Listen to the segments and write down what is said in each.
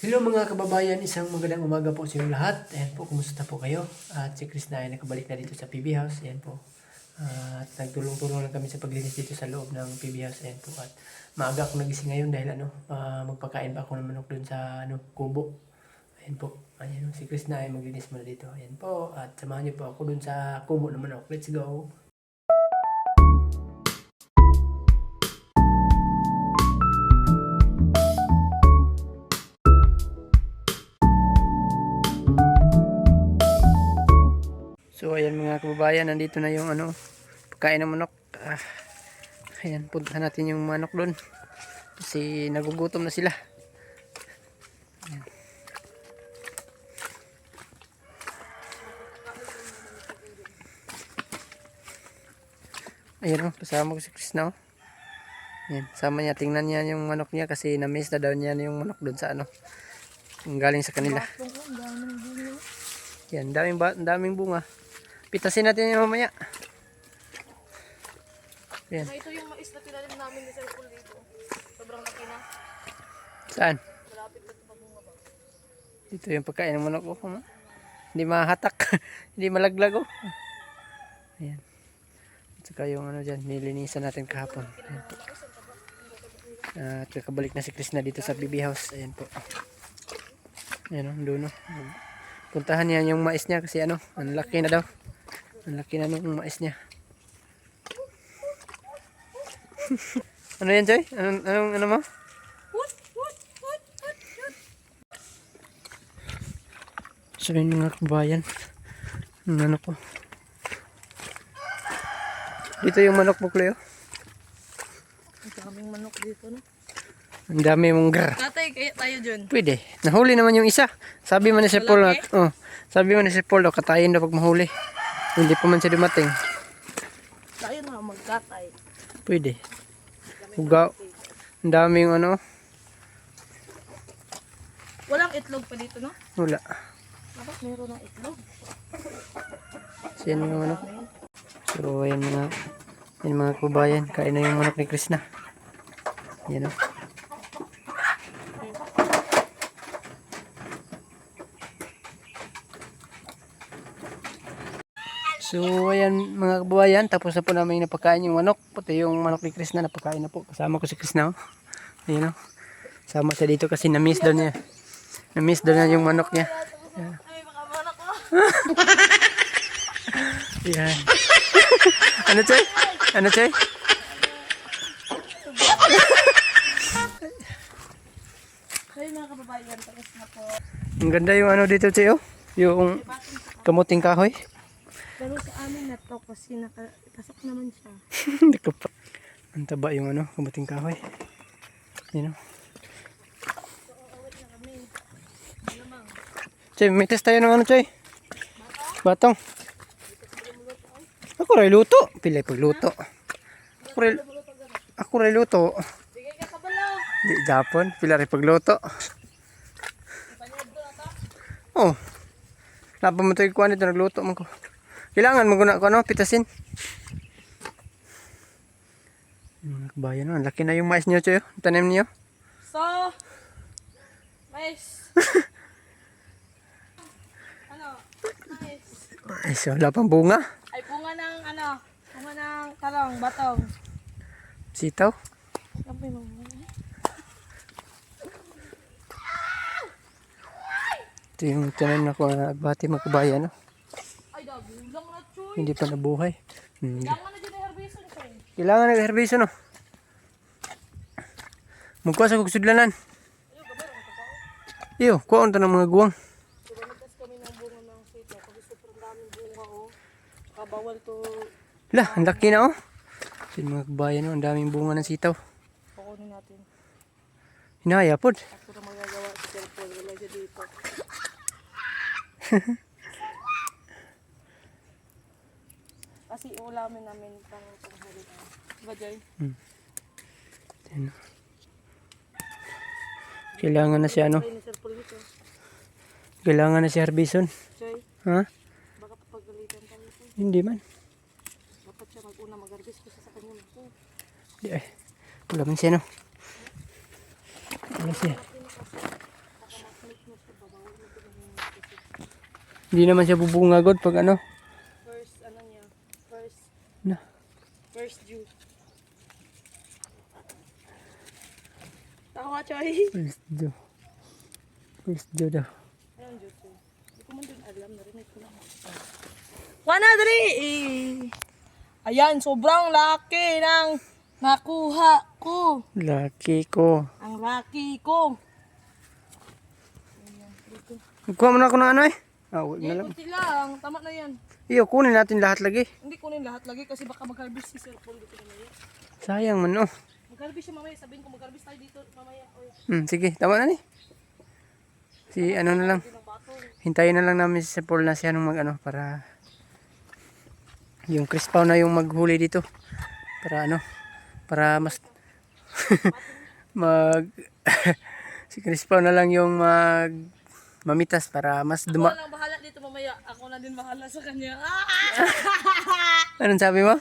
Hello mga kababayan, isang magandang umaga po sa inyo lahat. Ayan po, kumusta po kayo? At si Chris na ay nakabalik na dito sa PB House. Ayan po. At nagtulong-tulong lang kami sa paglinis dito sa loob ng PB House. Ayan po. At maaga ako nagising ngayon dahil magpakain pa ako ng manok dun sa kubo. Ayan po. Ayan, si Chris na ay maglinis muna dito. Ayan po. At samahan niyo po ako dun sa kubo ng manok. Let's go! So ayan mga kababayan, nandito na yung pagkain ng manok. Ayan, puntahan natin yung manok doon. Kasi nagugutom na sila. Ayan. Ayan o, kasama ko si Chris na o. Ayan, sama niya, tingnan niya yung manok niya kasi na-miss na daw niya yung manok doon sa yung galing sa kanila. Ayan, daming bunga. Pitasin natin yung mamaya. Ayan. Ito yung mais na tinanim namin ni Sir Paul dito. Sobrang laki na. Saan? Malapit na ito pagbunga ba? Dito yung pagkain ng manok ko. Hindi mahatak. Hindi malaglag oh. Ayan. At saka yung dyan, nilinisan natin kahapon. Ayan po. At kakabalik na si Chris na dito sa BB House. Ayan po. Ayan o, doon o. Puntahan niya yung mais niya kasi ang laki na daw. Ang laki na nung mais niya. Ano yan, Joy? Ano mo? So yun mga kabayan. Ang manok ko. Dito yung manok mo, Cleo. Ang daming manok dito, no? Ang dami mong grr. Tatay, kaya tayo dyan. Pwede. Nahuli naman yung isa. Sabi man ni Sir Paul, sabi man ni Sir Paul, katayin daw pag mahuli. Hindi pa man siya dumating. Tayo na magkatay. Pwede. Ugaw. Ang dami yung Walang itlog pa dito, no? Wala. Dapat meron ng itlog. So yan yung So yan mga kubayan. Kain na yung manok ni Chris na. Yan o. So ayan mga kabayan, tapos na po namin napakain yung manok, pati yung manok ni Chris na napakain na po. Kasama ko si Chris na. Ayan o. Sama siya dito kasi na-miss daw niya. Na-miss daw niya yung manok niya. Ay, baka manok ko. Ayan. Ano Choy? Ano Choy? Ay, mga kababayan, tapos na po. Ang ganda yung dito Choy oh. Yung kamuting kahoy. Pero sa amin na to kasi nakapasok naman siya. Hindi ko pa. Ang taba yung kamuting kahoy. Yun o. Choy, may test tayo ng Choy? Batong. Ako rin luto. Pilay pagluto. Ako rin luto. Sige ka kabalo. Di Japon. Pilay rin pagluto. Oh. Lapa mo ito yung kuwan ito. Nagluto mo ko. Kailangan maguna ko pitasin. Mga kabayan ang laki na yung mais niyo Choy. Tanim niyo. So, mais. Ay, so wala pang bunga. Ay, bunga ng bunga ng talong, batong. Sitaw. Kapay mo. Ito yung tanim na ko na bati mga kabayan. No? Ay, dabulang na, Choy. Hindi pa nabuhay. Kailangan na dyan na herbison, Choy. Kailangan nag-herbison no. Magkuha sa kugsudlanan. Iyo, kuha unta ng mga guwang. Tumamitas kami ng bunga ng sitaw. Kasi sobrang daming bunga, oh. Kabawal to. Lah, ang laki na oh. So, mga kabayan no, ang daming bunga ng sitaw. Kukunin natin. Hinaya pod. Ako na magagawa sa cellphone. Wala siya dito. Kasi ulamin namin pang panghuli na. Diba, Joy? Yan. Kailangan na siya Ay, ni Sir Paul dito. Kailangan na siya herbison. Joy, Ha? baka papagalitan tayo ito. Hindi man. Dapat siya mag-una mag-harvest kasi sa kanya. Di ay. Wala man siya no. Wala siya. Hindi naman siya bubunga god pag ano. First, ano niya? First, Na. first due. Tawa, Choy. First do. First do daw. Anong due to? Hindi ko man din alam. Narinig ko lang. 100! Ayan, sobrang laki ng nakuha ko. Lucky ko. Ang laki ko. Kuha mo na ako ng ano eh. Wag na lang. Kunti lang. Tama na yan. Iyo, kunin natin lahat lagi. Hindi kunin lahat lagi kasi baka mag-harvest si Sir Paul dito mamaya. Sayang man oh. Mag-harvest siya mamaya. Sabihin ko mag-harvest tayo dito mamaya. Oy, Sige, tama na ni. Si ano na lang. hindi ng bato. Hintayin na lang namin si Paul na siya nung mag ano para yung Chris Pao na yung maghuli dito. Para ano, para mas mag si Chris Pao na lang yung mamitas para mas Ako duma. lang bahala dito mamaya. Ako na din bahala sa kanya. Anong sabi mo?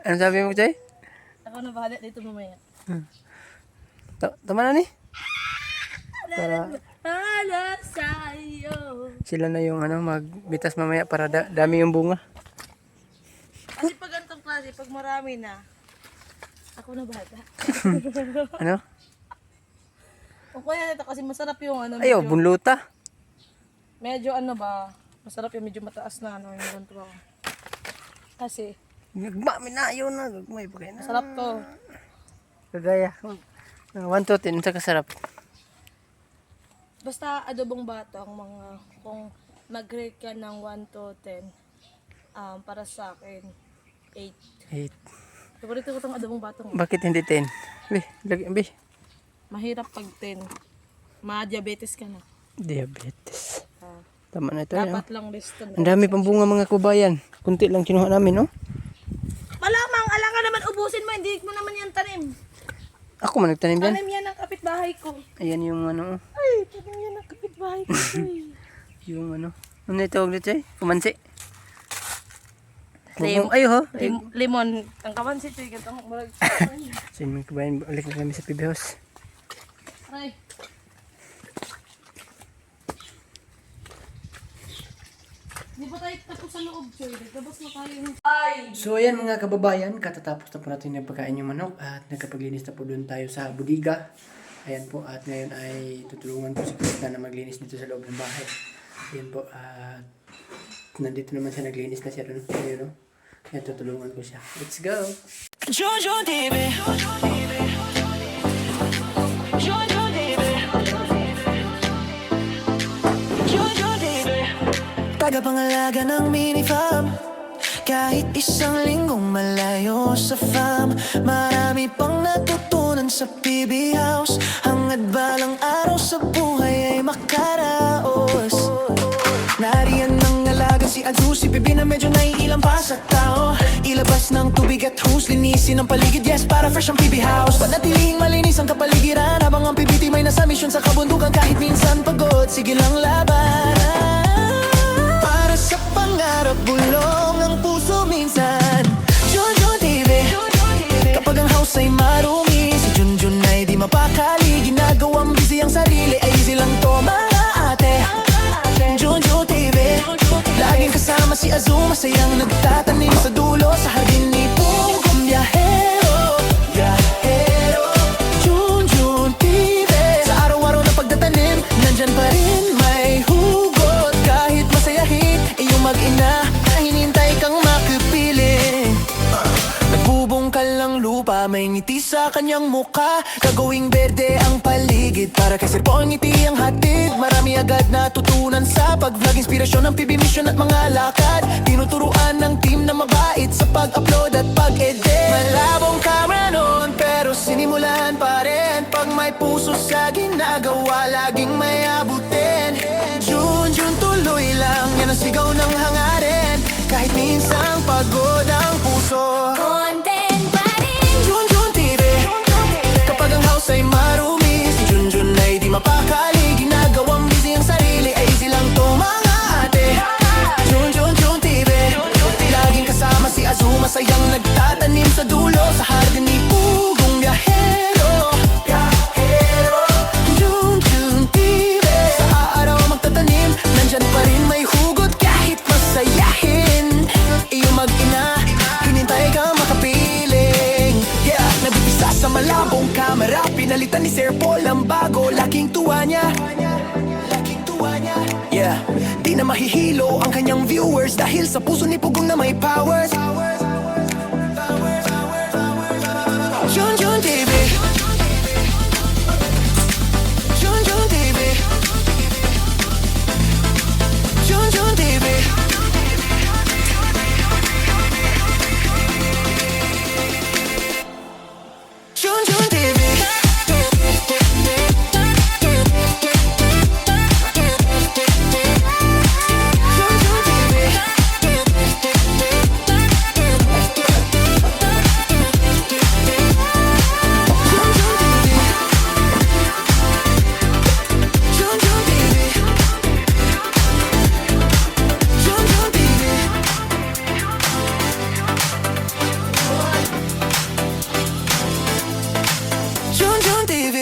Anong sabi mo, Chay? Ako na bahala dito mamaya. Tama na ni. Para Hala sa'yo. sila na yung ano magbitas mamaya para dami yung bunga. Kasi pag ganitong klase, pag marami na, ako na bahala. Ano? O kaya ito kasi masarap yung ano. Ayo, bunluta. Medyo ano ba, masarap yung medyo mataas na ano yung ganito ako. Kasi, Gagma, minayo na. Gagmay pa kayo na. masarap to. Kagaya. 1 to 10 sa kasarap. Basta adobong bato ang mga, kung mag-rate ka ng 1 to 10, para sa akin, 8. 8. Favorito ko itong adobong batong. Bakit hindi 10? Be. Mahirap pag 10. Ma-diabetes ka na. Diabetes. Ah, Tama na ito. dapat lang best to. Ang dami pang bunga mga kubayan. Kunti lang kinuha namin, no? Malamang, alangan naman ubusin mo, hindi mo naman yan tanim. Ako man nagtanim dyan. Tanim yan ang kapitbahay ko. Ayan yung ano, Ay, tanim yan ang kapitbahay ko. Ay. yung ano. Ano ito huwag dito eh? Kumansi. Lim- Ayo ho. Limon, ang kamansi ito, ganito ang marag. So yung mga kubayan, balik na kami sa PB House. Aray. Di ba tayo tapos sa loob, Choy? Nagdabas na tayo. Ay! So ayan mga kababayan, katatapos na po natin yung pagkain yung manok at nagkapaglinis na po doon tayo sa budiga. Ayan po, at ngayon ay tutulungan ko si Krista na maglinis dito sa loob ng bahay. Ayan po, at nandito naman siya, naglinis na siya doon. Ayan o. Ayan, tutulungan ko siya. Let's go! Jojo Dibe, Jojo Dibe, Jojo Dibe. Tagapangalaga ng mini farm, kahit isang linggong malayo sa farm. Marami pang natutunan sa PB House, hangad balang araw sa buhay ay makaraos. Nariyan ng alaga si Adu, si Bibi na medyo naiilang pa sa tao. Ilabas ng tubig at hose, linisin ang paligid, yes, para fresh ang PB House. Panatilihing malinis ang kapaligiran, habang ang PBT may nasa misyon sa kabundukan. Kahit minsan pagod, sige lang laban. Para sa pangarap, bulong ang puso minsan. Jojo TV, kapag ang house ay marumi, si Junjun ay di mapakali. Ginagawang busy ang sarili, ay easy lang to mga ate. Jojo TV, laging kasama si Azuma, masayang nagtatanim sa dulo sa hardin ni Pugong Biyahero. Biyahero, Junjun TV, sa araw-araw na pagtatanim, nandyan pa rin may hugot. Kahit masayahin, iyong mag-ina na hinintay kang makipiling. Nagbubungkal ang lupa, may ngiti sa kanyang muka. Gagawing berde ang paligid, para kay Sir Paul ngiti ang hatid. Marami agad natutunan sa pag-vlog, inspirasyon ng PB mission at mga lakad. Tinuturuan ng team na mabait sa pag-upload at pag-edit. Malabong camera noon, pero sinimulan pa rin. Pag may puso sa ginagawa, laging may abutin. Junjun tuloy lang, yan ang sigaw ng hangarin. Kahit minsang pagod ang puso, Content pa rin. Junjun TV, kapag ang house ay marumi, si Junjun ay di mapakali. Ginagawang busy ang sarili, ay easy lang to mga ate. Junjun TV, laging kasama si Azuma, masayang nagtatanim sa dulo sa hardin ni Pugong Biyahero. Biyahero, Junjun TV, sa araw magtatanim, nandyan walang bago, laking tuwa niya. Yeah, di na mahihilo ang kanyang viewers dahil sa puso ni Pugong na may powers. Junjun TV, Junjun TV, Junjun TV. Junjun TV. Junjun TV. Junjun TV. Junjun TV. Junjun TV. Junjun TV.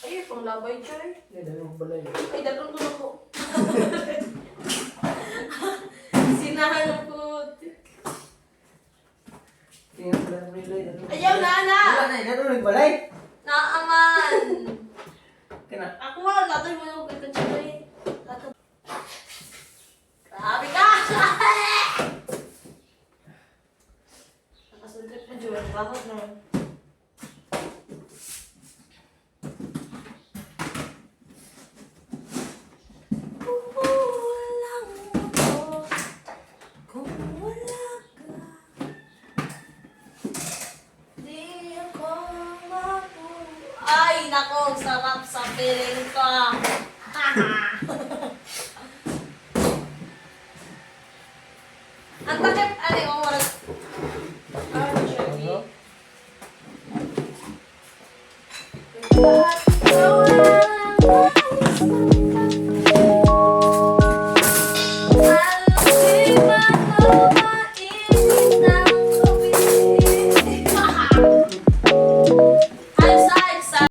Ay, pang labay, Choy. Yan, dalawang balay. Ay, dalawang tulog ko. Sinahan ko. Tingnan ko lang may balay. Ayaw na, ana! Wala na, dalawang balay. Naaman! Kana. Ako wala, latoy mo yung kita, Choy. Latoy. Grabe ka! Nakasuntrip na, Choy. Bakit na? Kung wala ka, di ako ay, nako, ang sarap sa piling ko. Ang takip, ano yung wala. Ah, Jerry. Lahat ikaw ang nais I'm so excited.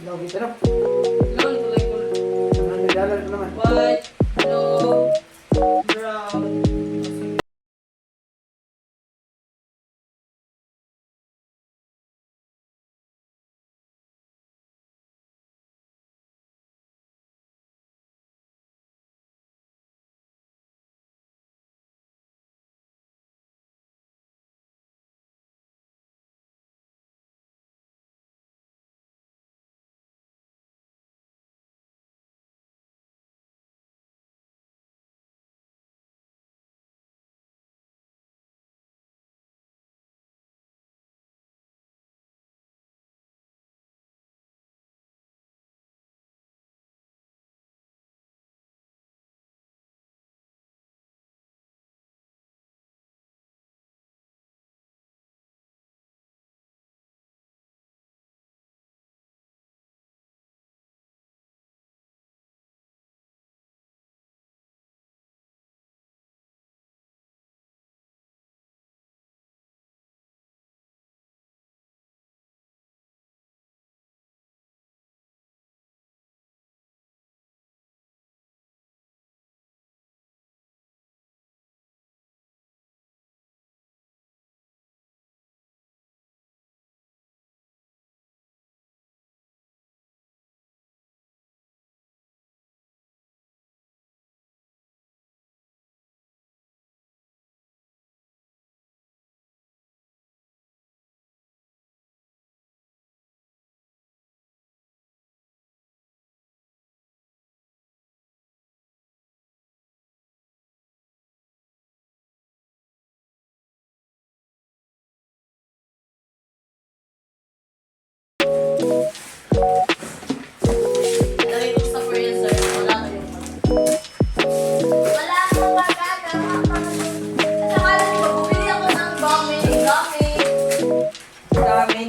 Ikaw, kita na. Long tuloy ko. $100 naman. White, blue, brown.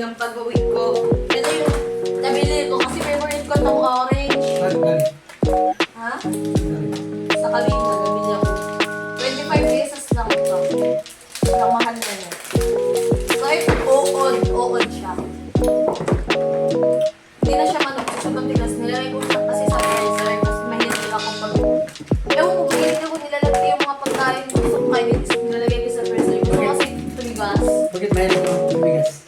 ng pag-uwi ko. Ito yung nabili ko kasi favorite ko itong orange. Ha? Sa Kalina, nabili ako. 25 pesos lang ito. Ang mahal na yun. So, ito, uod siya. Hindi na siya manok sa matigas. Nilagay ko siya kasi sa freezer. Kasi mahilig ako pag... Ewan ko, mahilig ako nilalagay yung mga pagkain ko sa kainin. Nilalagay ko sa freezer. Gusto ko kasi tumigas. Bakit mahilig mo tumigas?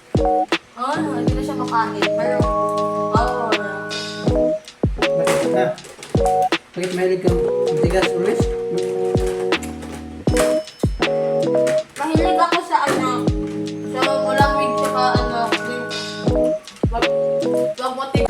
Hindi na siya makain. Pero, Bakit mahilig kang tumigas, Luis? mahilig ako sa sa ulang wig tsaka wag motif.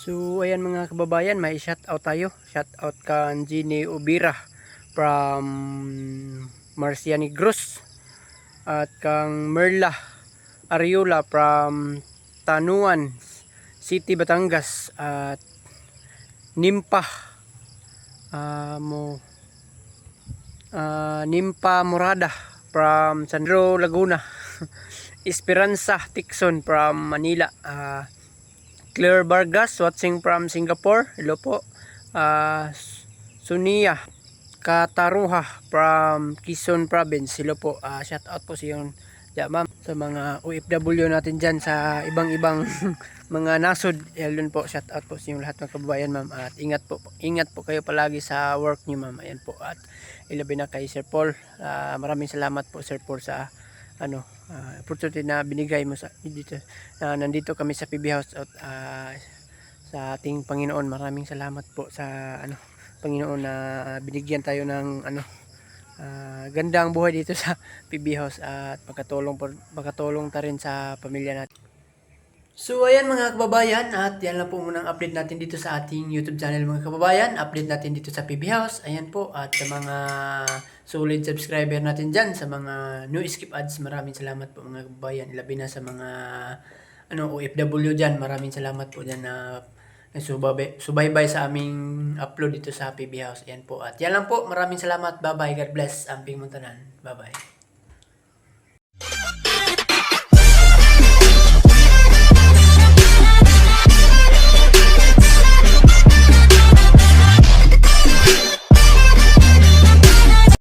So ayan mga kababayan, may shout out tayo. Shout out kan Gini Ubira from Marcia Negros at kang Merla Ariola from Tanuan City, Batangas at Nimpa Nimpa Morada from Sandro Laguna Esperanza Tixon from Manila, Claire Vargas watching from Singapore, hello po. Sunia Kataruha from Quezon Province, hello po. Shout out po sa yung ma'am, sa mga OFW natin dyan sa ibang mga nasod, yun po, shout out po sa yung lahat ng kababayan ma'am, at ingat po kayo palagi sa work niyo ma'am. Ayan po, at ilabi na kay Sir Paul, maraming salamat po Sir Paul sa opportunity na binigay mo sa dito, nandito kami sa PB House at sa ating Panginoon. Maraming salamat po sa Panginoon na binigyan tayo ng gandang buhay dito sa PB House at makatulong ta rin sa pamilya natin. So ayan mga kababayan, at yan lang po munang update natin dito sa ating YouTube channel mga kababayan. Update natin dito sa PB House, ayan po, at sa mga solid subscriber natin dyan, sa mga no skip ads, maraming salamat po mga kababayan. Ilabi na sa mga OFW dyan, maraming salamat po dyan na subaybay sa aming upload dito sa PB House. Ayan po, at yan lang po, maraming salamat, bye bye, God bless, amping muntanan, bye bye.